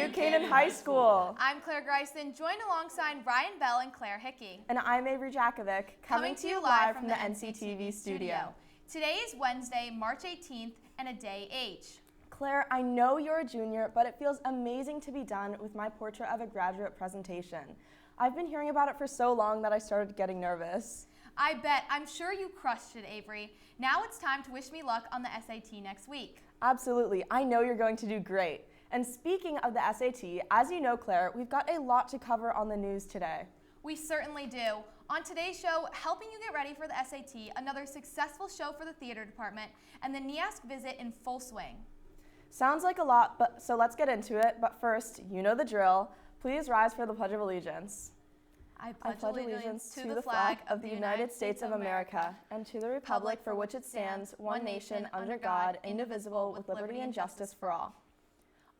New Canaan High School. I'm Clare Greisen, joined alongside Ryan Bell and Clare Hickey. And I'm Avery Jakovic, coming to you live from the NCTV studio. Today is Wednesday, March 18th, and a day H. Clare, I know you're a junior, but it feels amazing to be done with my portrait of a graduate presentation. I've been hearing about it for so long that I started getting nervous. I bet. I'm sure you crushed it, Avery. Now it's time to wish me luck on the SAT next week. Absolutely. I know you're going to do great. And speaking of the SAT, as you know, Clare, we've got a lot to cover on the news today. We certainly do. On today's show, helping you get ready for the SAT, another successful show for the theater department, and the NIASC visit in full swing. Sounds like a lot, so let's get into it. But first, you know the drill. Please rise for the Pledge of Allegiance. I pledge allegiance to the flag of the United States of America and to the republic for which it stands, one nation, under God, indivisible, with liberty and justice for all.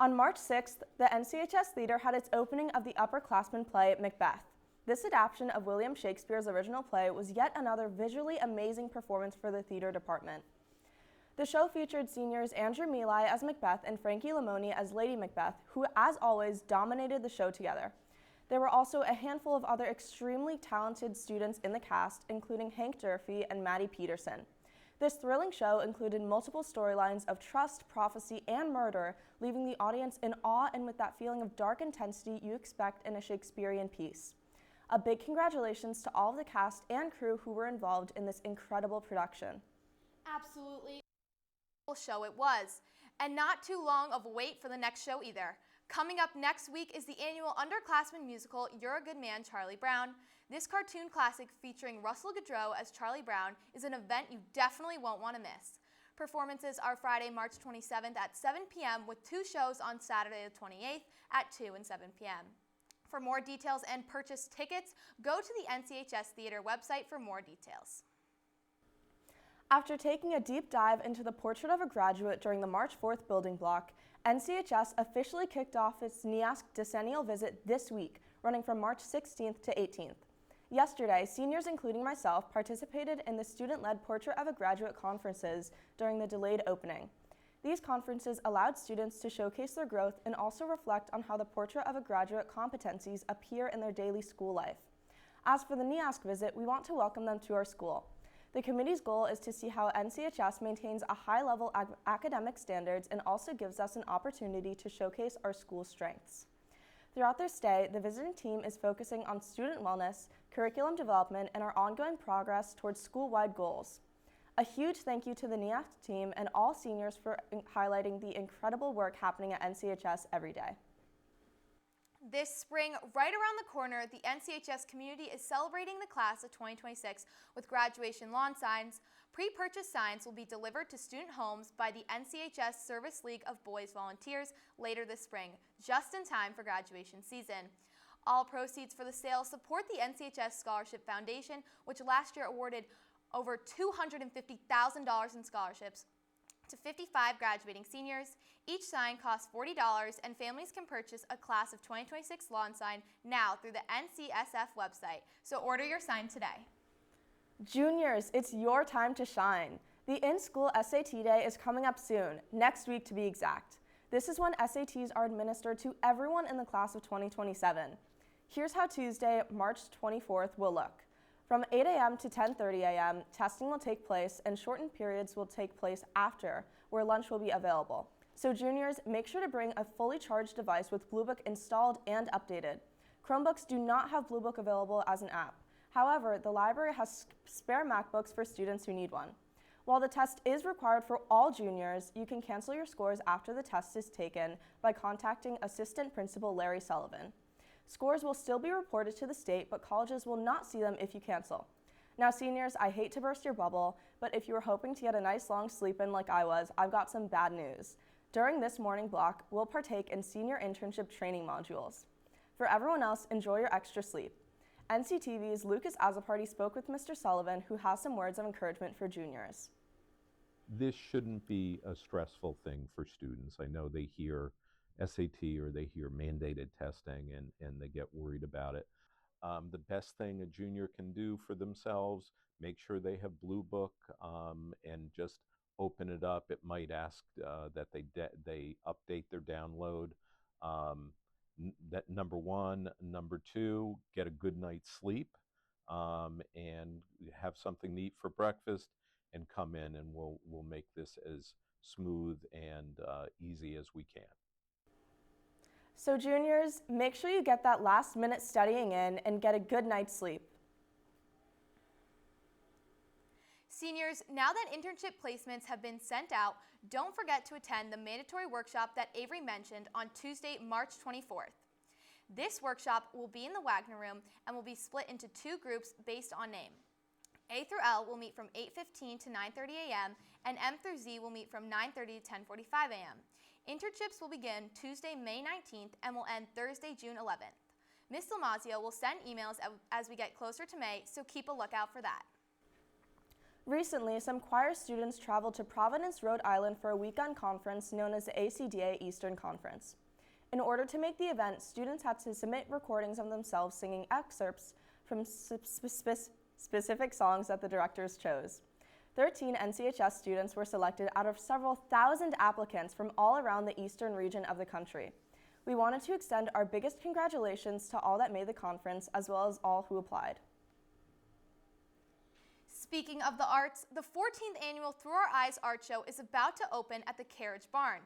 On March 6th, the NCHS Theater had its opening of the upperclassmen play, Macbeth. This adaptation of William Shakespeare's original play was yet another visually amazing performance for the theater department. The show featured seniors Andrew Mealy as Macbeth and Frankie Lamoni as Lady Macbeth, who, as always, dominated the show together. There were also a handful of other extremely talented students in the cast, including Hank Durfee and Maddie Peterson. This thrilling show included multiple storylines of trust, prophecy, and murder, leaving the audience in awe and with that feeling of dark intensity you expect in a Shakespearean piece. A big congratulations to all of the cast and crew who were involved in this incredible production. Absolutely show it was. And not too long of a wait for the next show either. Coming up next week is the annual underclassmen musical, You're a Good Man, Charlie Brown. This cartoon classic featuring Russell Goodrow as Charlie Brown is an event you definitely won't want to miss. Performances are Friday, March 27th at 7 p.m. with two shows on Saturday the 28th at 2 and 7 p.m. For more details and purchase tickets, go to the NCHS Theater website for more details. After taking a deep dive into the portrait of a graduate during the March 4th building block, NCHS officially kicked off its NIASC decennial visit this week, running from March 16th to 18th. Yesterday, seniors, including myself, participated in the student-led Portrait of a Graduate conferences during the delayed opening. These conferences allowed students to showcase their growth and also reflect on how the Portrait of a Graduate competencies appear in their daily school life. As for the NIASC visit, we want to welcome them to our school. The committee's goal is to see how NCHS maintains a high level of academic standards and also gives us an opportunity to showcase our school's strengths. Throughout their stay, the visiting team is focusing on student wellness, curriculum development, and our ongoing progress towards school-wide goals. A huge thank you to the NIASC team and all seniors for highlighting the incredible work happening at NCHS every day. This spring, right around the corner, the NCHS community is celebrating the class of 2026 with graduation lawn signs. Pre-purchased signs will be delivered to student homes by the NCHS Service League of Boys Volunteers later this spring, just in time for graduation season. All proceeds for the sale support the NCHS Scholarship Foundation, which last year awarded over $250,000 in scholarships to 55 graduating seniors. Each sign costs $40, and families can purchase a class of 2026 lawn sign now through the NCSF website. So order your sign today. Juniors, it's your time to shine. The in-school SAT day is coming up soon, next week to be exact. This is when SATs are administered to everyone in the class of 2027. Here's how Tuesday, March 24th will look. From 8 a.m. to 10:30 a.m., testing will take place and shortened periods will take place after, where lunch will be available. So juniors, make sure to bring a fully charged device with Bluebook installed and updated. Chromebooks do not have Bluebook available as an app. However, the library has spare MacBooks for students who need one. While the test is required for all juniors, you can cancel your scores after the test is taken by contacting Assistant Principal Larry Sullivan. Scores will still be reported to the state, but colleges will not see them if you cancel. Now seniors, I hate to burst your bubble, but if you were hoping to get a nice long sleep in like I was, I've got some bad news. During this morning block, we'll partake in senior internship training modules. For everyone else, enjoy your extra sleep. NCTV's Lucas Azaparty spoke with Mr. Sullivan, who has some words of encouragement for juniors. This shouldn't be a stressful thing for students. I know they hear SAT or they hear mandated testing and they get worried about it. The best thing a junior can do for themselves, make sure they have Bluebook and just open it up. It might ask that they update their download. That number one. Number two, get a good night's sleep, and have something to eat for breakfast, and come in, and we'll make this as smooth and easy as we can. So juniors, make sure you get that last minute studying in and get a good night's sleep. Seniors, now that internship placements have been sent out, don't forget to attend the mandatory workshop that Avery mentioned on Tuesday, March 24th. This workshop will be in the Wagner Room and will be split into two groups based on name. A through L will meet from 8:15 to 9:30 a.m. and M through Z will meet from 9:30 to 10:45 a.m. Internships will begin Tuesday, May 19th and will end Thursday, June 11th. Ms. Lamazio will send emails as we get closer to May, so keep a lookout for that. Recently, some choir students traveled to Providence, Rhode Island for a weekend conference known as the ACDA Eastern Conference. In order to make the event, students had to submit recordings of themselves singing excerpts from specific songs that the directors chose. 13 NCHS students were selected out of several thousand applicants from all around the eastern region of the country. We wanted to extend our biggest congratulations to all that made the conference, as well as all who applied. Speaking of the arts, the 14th annual Through Our Eyes art show is about to open at the Carriage Barn.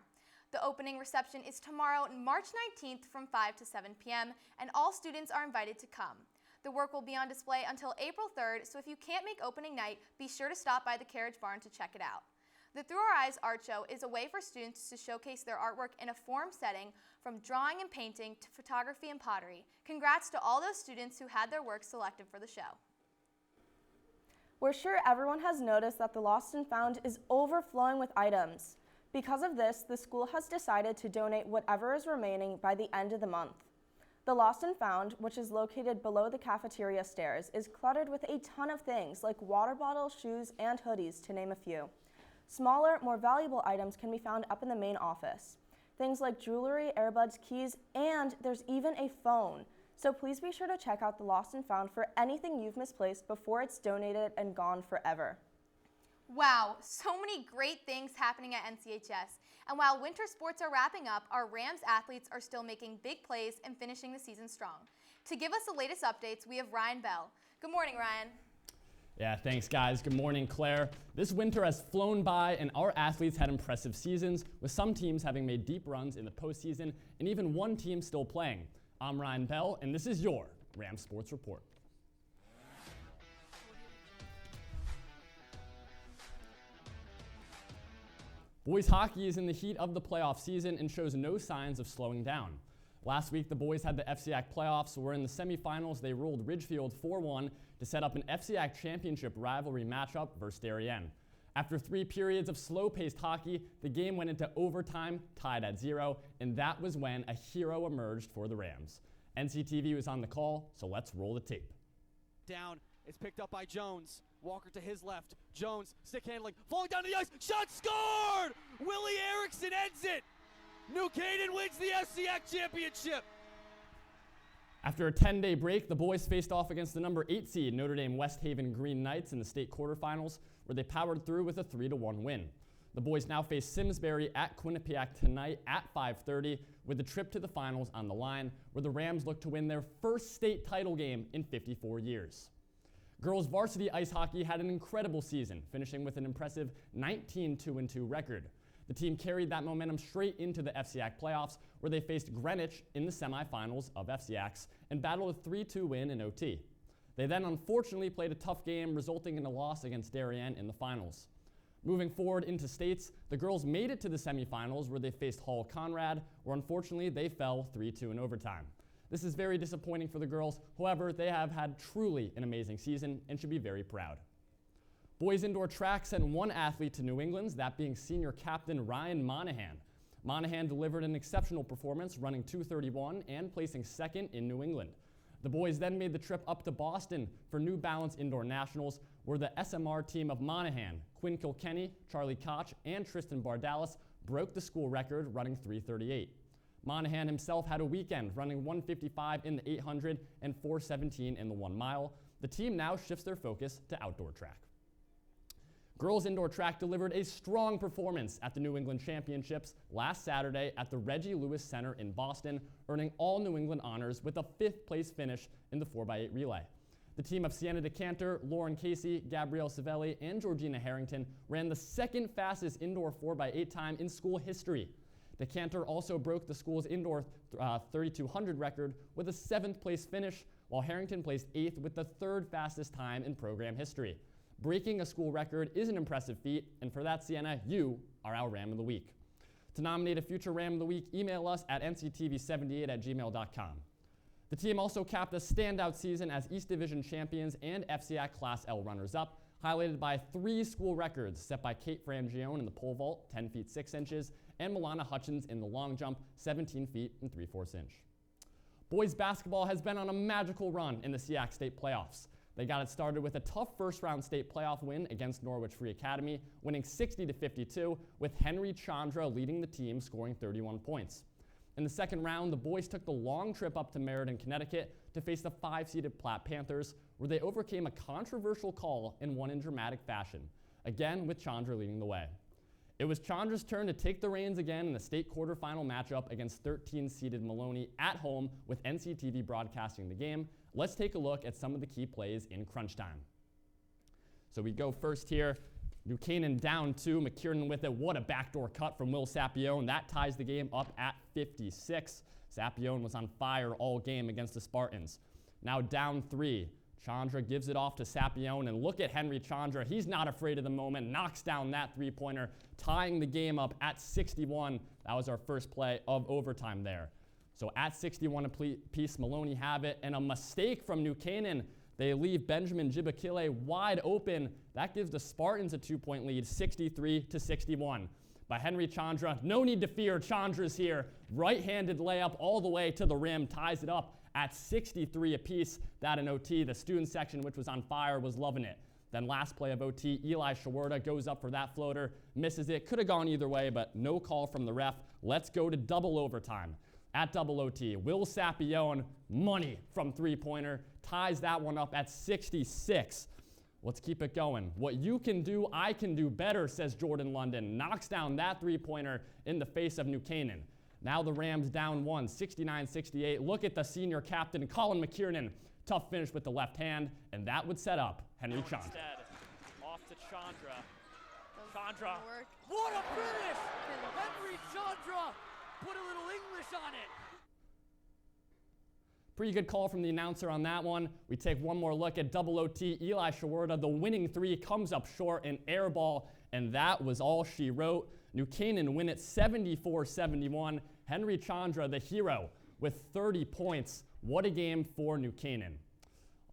The opening reception is tomorrow, March 19th from 5 to 7 p.m., and all students are invited to come. The work will be on display until April 3rd, so if you can't make opening night, be sure to stop by the Carriage Barn to check it out. The Through Our Eyes art show is a way for students to showcase their artwork in a forum setting, from drawing and painting to photography and pottery. Congrats to all those students who had their work selected for the show. We're sure everyone has noticed that the Lost and Found is overflowing with items. Because of this, the school has decided to donate whatever is remaining by the end of the month. The Lost and Found, which is located below the cafeteria stairs, is cluttered with a ton of things like water bottles, shoes, and hoodies, to name a few. Smaller, more valuable items can be found up in the main office. Things like jewelry, earbuds, keys, and there's even a phone. So please be sure to check out the Lost and Found for anything you've misplaced before it's donated and gone forever. Wow, so many great things happening at NCHS. And while winter sports are wrapping up, our Rams athletes are still making big plays and finishing the season strong. To give us the latest updates, we have Ryan Bell. Good morning, Ryan. Yeah, thanks guys. Good morning, Claire. This winter has flown by and our athletes had impressive seasons, with some teams having made deep runs in the postseason and even one team still playing. I'm Ryan Bell, and this is your Rams Sports Report. Boys hockey is in the heat of the playoff season and shows no signs of slowing down. Last week, the boys had the FCAC playoffs, where in the semifinals they ruled Ridgefield 4-1 to set up an FCAC championship rivalry matchup versus Darien. After 3 periods of slow-paced hockey, the game went into overtime, tied at 0, and that was when a hero emerged for the Rams. NCTV was on the call, so let's roll the tape. Down, it's picked up by Jones. Walker to his left. Jones, stick handling, falling down to the ice. Shot scored! Willie Erickson ends it! New Canaan wins the FCAC championship! After a 10-day break, the boys faced off against the number 8 seed Notre Dame West Haven Green Knights in the state quarterfinals, where they powered through with a 3-1 win. The boys now face Simsbury at Quinnipiac tonight at 5:30, with a trip to the finals on the line, where the Rams look to win their first state title game in 54 years. Girls varsity ice hockey had an incredible season, finishing with an impressive 19-2-2 record. The team carried that momentum straight into the FCAC playoffs, where they faced Greenwich in the semifinals of FCACs and battled a 3-2 win in OT. They then unfortunately played a tough game, resulting in a loss against Darien in the finals. Moving forward into states, the girls made it to the semifinals, where they faced Hall Conrad, where unfortunately they fell 3-2 in overtime. This is very disappointing for the girls. However, they have had truly an amazing season and should be very proud. Boys indoor track sent one athlete to New England's, that being senior captain Ryan Monahan. Monahan delivered an exceptional performance, running 2:31 and placing second in New England. The boys then made the trip up to Boston for New Balance Indoor Nationals, where the SMR team of Monahan, Quinn Kilkenny, Charlie Koch, and Tristan Bardalis broke the school record, running 3:38. Monahan himself had a weekend, running 1:55 in the 800 and 4:17 in the 1 mile. The team now shifts their focus to outdoor track. Girls indoor track delivered a strong performance at the New England Championships last Saturday at the Reggie Lewis Center in Boston, earning all New England honors with a 5th place finish in the 4x8 relay. The team of Sienna DeCanter, Lauren Casey, Gabrielle Savelli, and Georgina Harrington ran the 2nd fastest indoor 4x8 time in school history. DeCanter also broke the school's indoor 3,200 record with a 7th place finish, while Harrington placed 8th with the 3rd fastest time in program history. Breaking a school record is an impressive feat, and for that, Sienna, you are our Ram of the Week. To nominate a future Ram of the Week, email us at nctv78@gmail.com. The team also capped a standout season as East Division champions and FCAC Class L runners-up, highlighted by 3 school records set by Kate Frangione in the pole vault, 10 feet 6 inches, and Milana Hutchins in the long jump, 17 feet and 3/4 inch. Boys basketball has been on a magical run in the SEAC state playoffs. They got it started with a tough first-round state playoff win against Norwich Free Academy, winning 60-52, with Henry Chandra leading the team, scoring 31 points. In the second round, the boys took the long trip up to Meriden, Connecticut to face the 5-seeded Platte Panthers, where they overcame a controversial call and won in dramatic fashion, again with Chandra leading the way. It was Chandra's turn to take the reins again in the state quarterfinal matchup against 13-seeded Maloney at home, with NCTV broadcasting the game. Let's take a look at some of the key plays in crunch time. So we go first here. New Canaan down 2, McKiernan with it. What a backdoor cut from Will Sapione. That ties the game up at 56. Sapione was on fire all game against the Spartans. Now down 3. Chandra gives it off to Sapione, and look at Henry Chandra. He's not afraid of the moment, knocks down that 3-pointer, tying the game up at 61. That was our first play of overtime there. So at 61 apiece, Maloney have it, and a mistake from New Canaan. They leave Benjamin Jibakile wide open. That gives the Spartans a 2-point lead, 63-61. By Henry Chandra. No need to fear, Chandra's here. Right-handed layup all the way to the rim, ties it up at 63 apiece. That in OT, the student section, which was on fire, was loving it. Then last play of OT, Eli Shawarda goes up for that floater, misses it. Could have gone either way, but no call from the ref. Let's go to double overtime. At double OT, Will Sapione, money from 3-pointer, ties that one up at 66. Let's keep it going. What you can do, I can do better, says Jordan London. Knocks down that 3-pointer in the face of New Canaan. Now the Rams down 1, 69-68. Look at the senior captain, Colin McKiernan. Tough finish with the left hand, and that would set up Henry Chandra. Instead, off to Chandra. Chandra. What a finish! Henry Chandra put a little English on it. Pretty good call from the announcer on that one. We take one more look at double OT. Eli Shawarda, the winning 3, comes up short, an air ball, and that was all she wrote. New Canaan win it 74-71. Henry Chandra, the hero, with 30 points. What a game for New Canaan.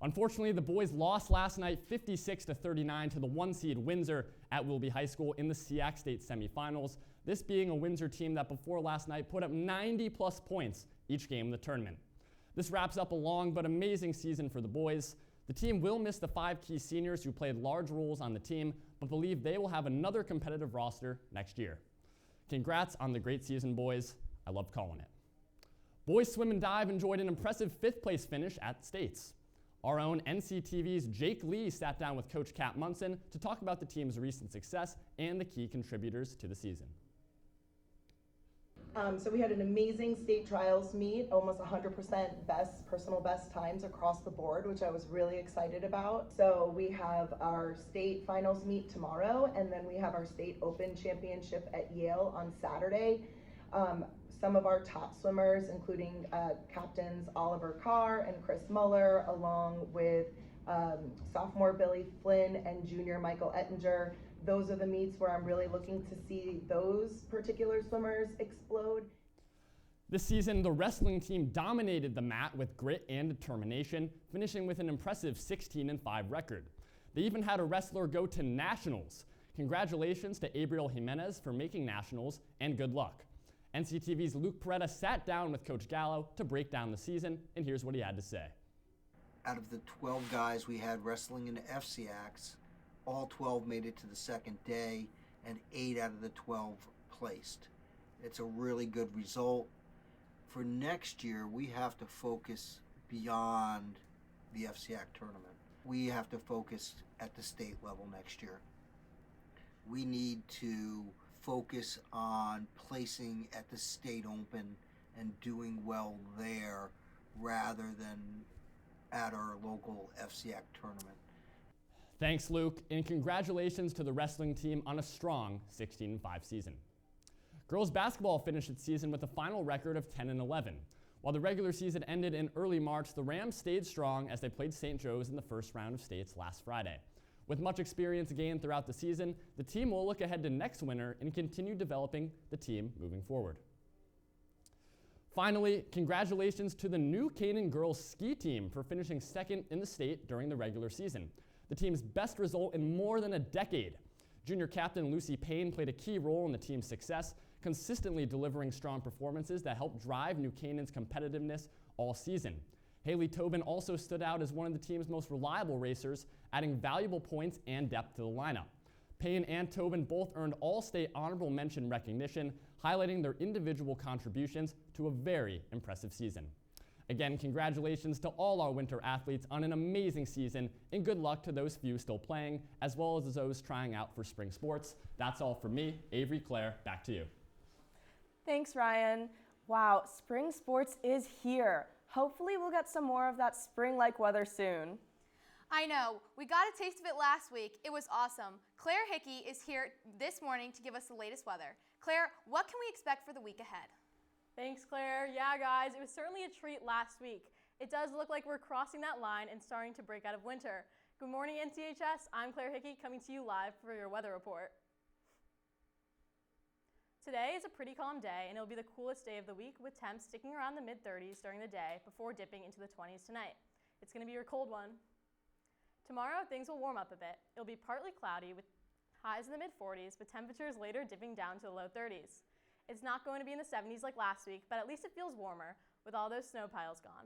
Unfortunately, the boys lost last night 56-39 to the 1-seed Windsor at Willoughby High School in the SEAC State semifinals. This being a Windsor team that before last night put up 90-plus points each game in the tournament. This wraps up a long but amazing season for the boys. The team will miss the 5 key seniors who played large roles on the team, but believe they will have another competitive roster next year. Congrats on the great season, boys. I love calling it. Boys swim and dive enjoyed an impressive 5th place finish at States. Our own NCTV's Jake Lee sat down with Coach Kat Munson to talk about the team's recent success and the key contributors to the season. So we had an amazing state trials meet, almost 100% personal best times across the board, which I was really excited about. So we have our state finals meet tomorrow, and then we have our state open championship at Yale on Saturday. Some of our top swimmers, including captains Oliver Carr and Chris Muller, along with sophomore Billy Flynn and junior Michael Ettinger. Those are the meets where I'm really looking to see those particular swimmers explode. This season, the wrestling team dominated the mat with grit and determination, finishing with an impressive 16-5 record. They even had a wrestler go to nationals. Congratulations to Abriel Jimenez for making nationals, and good luck. NCTV's Luke Peretta sat down with Coach Gallo to break down the season, and here's what he had to say. Out of the 12 guys we had wrestling in the FCACs, all 12 made it to the second day, and 8 out of the 12 placed. It's a really good result. For next year, we have to focus beyond the FCAC tournament. We have to focus at the state level next year. We need to focus on placing at the state open and doing well there rather than at our local FCAC tournament. Thanks, Luke, and congratulations to the wrestling team on a strong 16-5 season. Girls basketball finished its season with a final record of 10-11. While the regular season ended in early March, the Rams stayed strong as they played St. Joe's in the first round of states last Friday. With much experience gained throughout the season, the team will look ahead to next winter and continue developing the team moving forward. Finally, congratulations to the New Canaan girls ski team for finishing second in the state during the regular season, the team's best result in more than a decade. Junior captain Lucy Payne played a key role in the team's success, consistently delivering strong performances that helped drive New Canaan's competitiveness all season. Haley Tobin also stood out as one of the team's most reliable racers, adding valuable points and depth to the lineup. Payne and Tobin both earned All-State Honorable Mention recognition, highlighting their individual contributions to a very impressive season. Again, congratulations to all our winter athletes on an amazing season, and good luck to those few still playing, as well as those trying out for spring sports. That's all from me, Avery, Clare, back to you. Thanks, Ryan. Wow, spring sports is here. Hopefully we'll get some more of that spring-like weather soon. I know. We got a taste of it last week. It was awesome. Clare Hickey is here this morning to give us the latest weather. Clare, what can we expect for the week ahead? Thanks, Claire. Yeah, guys, it was certainly a treat last week. It does look like we're crossing that line and starting to break out of winter. Good morning, NCHS. I'm Clare Hickey, coming to you live for your weather report. Today is a pretty calm day, and it'll be the coolest day of the week, with temps sticking around the mid-30s during the day before dipping into the 20s tonight. It's going to be your cold one. Tomorrow, things will warm up a bit. It'll be partly cloudy with highs in the mid-40s, but temperatures later dipping down to the low 30s. It's not going to be in the 70s like last week, but at least it feels warmer with all those snow piles gone.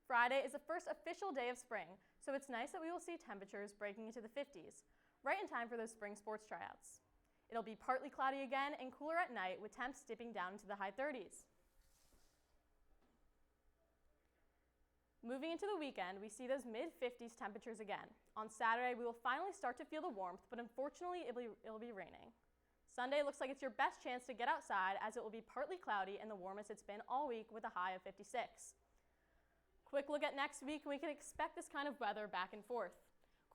Friday is the first official day of spring, so it's nice that we will see temperatures breaking into the 50s, right in time for those spring sports tryouts. It'll be partly cloudy again and cooler at night, with temps dipping down into the high 30s. Moving into the weekend, we see those mid-50s temperatures again. On Saturday, we will finally start to feel the warmth, but unfortunately, it'll be raining. Sunday looks like it's your best chance to get outside, as it will be partly cloudy and the warmest it's been all week with a high of 56. Quick look at next week, and we can expect this kind of weather back and forth.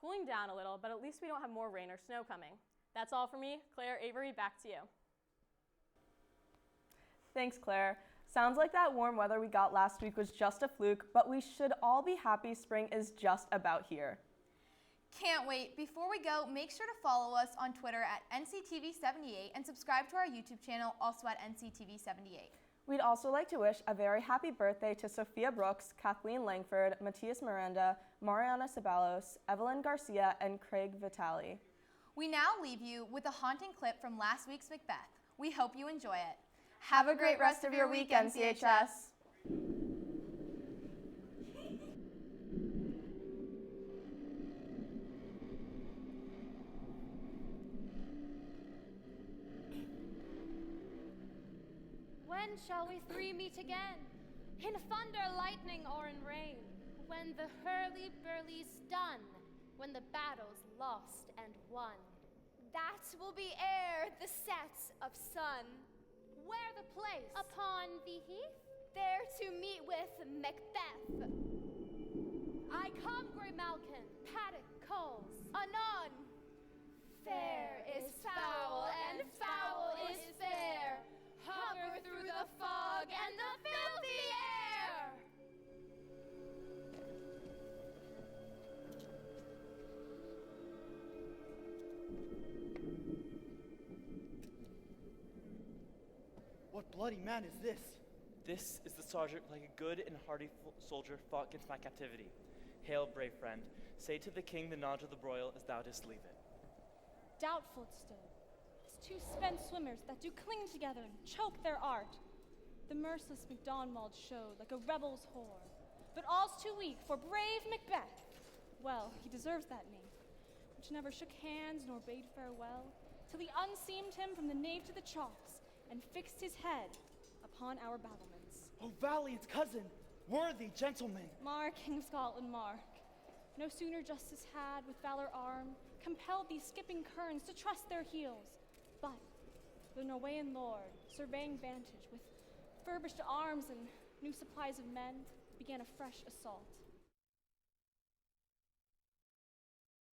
Cooling down a little, but at least we don't have more rain or snow coming. That's all for me. Claire, Avery, back to you. Thanks, Claire. Sounds like that warm weather we got last week was just a fluke, but we should all be happy spring is just about here. Can't wait. Before we go, make sure to follow us on Twitter at NCTV78 and subscribe to our YouTube channel, also at NCTV78. We'd also like to wish a very happy birthday to Sophia Brooks, Kathleen Langford, Matias Miranda, Mariana Ceballos, Evelyn Garcia, and Craig Vitale. We now leave you with a haunting clip from last week's Macbeth. We hope you enjoy it. Have a great rest of your week, NCHS. When shall we three meet again? In thunder, lightning, or in rain? When the hurly-burly's done, when the battle's lost and won. That will be ere the set of sun. Where the place? Upon the heath? There to meet with Macbeth. I come, Grey Malkin, paddock calls. Anon! Fair is foul, and foul is fair. Hover through the fog and the filthy air! What bloody man is this? This is the sergeant, like a good and hearty soldier, fought against my captivity. Hail, brave friend. Say to the king the knowledge of the broil as thou didst leave it. Doubtful it stood, as two spent swimmers that do cling together and choke their art. The merciless MacDonald showed like a rebel's whore, but all's too weak for brave Macbeth. Well, he deserves that name, which never shook hands nor bade farewell, till he unseamed him from the nave to the chalks, and fixed his head upon our battlements. O valiant cousin, worthy gentleman! Mark, King of Scotland, mark. No sooner justice had with valor armed, compelled these skipping kerns to trust their heels. But the Norwegian lord, surveying vantage with furbished arms and new supplies of men, began a fresh assault.